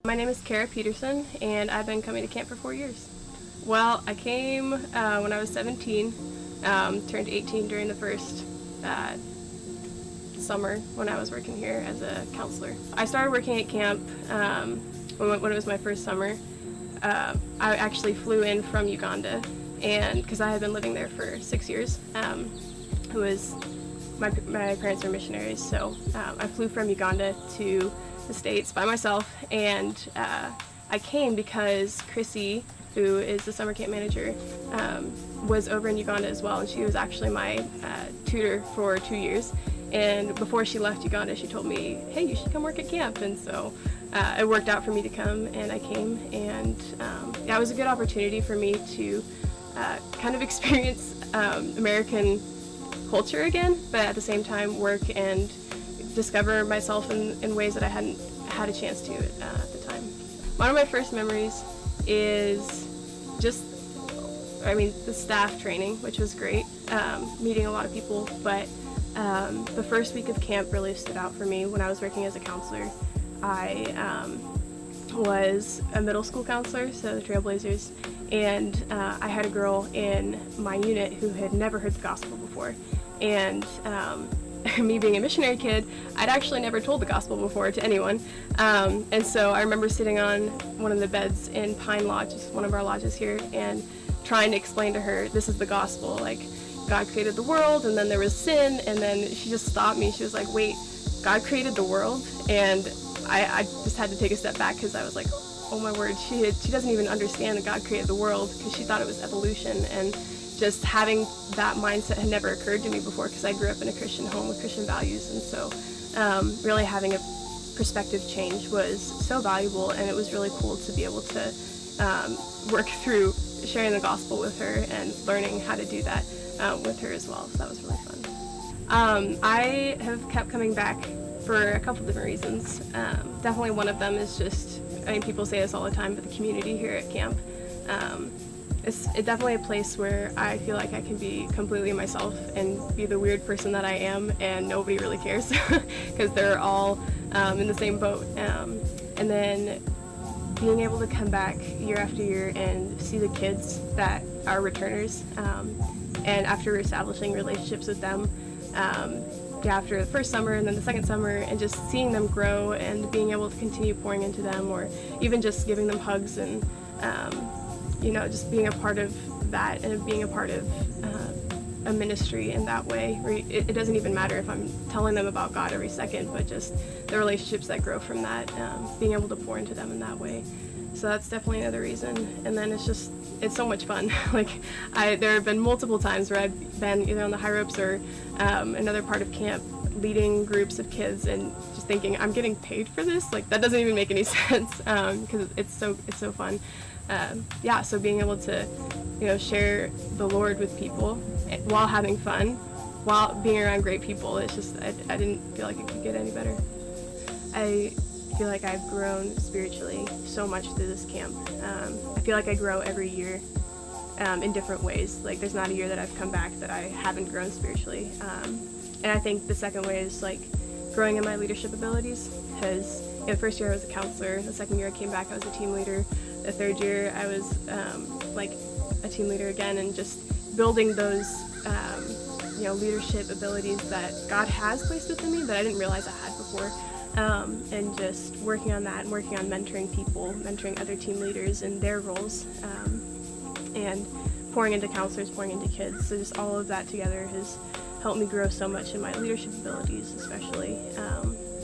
My name is Kara Peterson, and I've been coming to camp for 4 years. Well, I came when I was 17, turned 18 during the first summer when I was working here as a counselor. I started working at camp when it was my first summer. I actually flew in from Uganda, and because I had been living there for 6 years. My parents are missionaries, so I flew from Uganda to the States by myself, and I came because Chrissy, who is the summer camp manager, was over in Uganda as well, and she was actually my tutor for 2 years. And before she left Uganda, she told me, hey, you should come work at camp. And so it worked out for me to come, and I came, and it was a good opportunity for me to kind of experience American culture again, but at the same time work and discover myself in ways that I hadn't had a chance to at the time. One of my first memories is just, the staff training, which was great, meeting a lot of people, but the first week of camp really stood out for me. When I was working as a counselor, I was a middle school counselor, so the Trailblazers, and I had a girl in my unit who had never heard the gospel before. And me being a missionary kid, I'd actually never told the gospel before to anyone. And so I remember sitting on one of the beds in Pine Lodge, one of our lodges here, and trying to explain to her, this is the gospel, like God created the world, and then there was sin, and then she just stopped me. She was like, wait, God created the world? And I just had to take a step back, because I was like, oh my word, she doesn't even understand that God created the world, because she thought it was evolution. And just having that mindset had never occurred to me before, because I grew up in a Christian home with Christian values. And so really having a perspective change was so valuable, and it was really cool to be able to work through sharing the gospel with her and learning how to do that with her as well. So that was really fun. I have kept coming back for a couple different reasons. Definitely one of them is just, people say this all the time, but the community here at camp. It's definitely a place where I feel like I can be completely myself and be the weird person that I am, and nobody really cares, because they're all in the same boat. And then being able to come back year after year and see the kids that are returners, and after establishing relationships with them, after the first summer and then the second summer, and just seeing them grow and being able to continue pouring into them, or even just giving them hugs and just being a part of that, and being a part of a ministry in that way, where it doesn't even matter if I'm telling them about God every second, but just the relationships that grow from that, being able to pour into them in that way. So that's definitely another reason. And then it's so much fun. There have been multiple times where I've been either on the Highroads or another part of camp, leading groups of kids, and just thinking, I'm getting paid for this? Like, that doesn't even make any sense, because it's so fun. So being able to, share the Lord with people while having fun, while being around great people, it's just, I didn't feel like it could get any better. I feel like I've grown spiritually so much through this camp. I feel like I grow every year in different ways. Like, there's not a year that I've come back that I haven't grown spiritually. And I think the second way is growing in my leadership abilities, because the first year I was a counselor, the second year I came back I was a team leader, the third year I was a team leader again, and just building those leadership abilities that God has placed within me that I didn't realize I had before, and just working on that and working on mentoring people, mentoring other team leaders in their roles, and pouring into counselors, pouring into kids. So just all of that together has helped me grow so much in my leadership abilities, especially.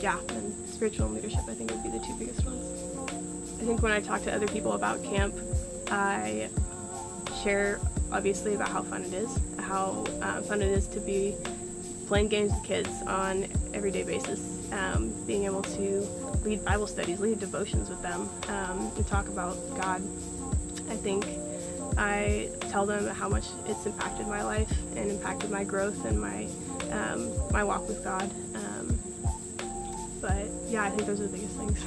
And spiritual and leadership, I think, would be the two biggest ones. I think when I talk to other people about camp, I share obviously about how fun it is, how fun it is to be playing games with kids on an everyday basis, being able to lead Bible studies, lead devotions with them, and talk about God. I think I tell them how much it's impacted my life and impacted my growth and my walk with God. But yeah, I think those are the biggest things.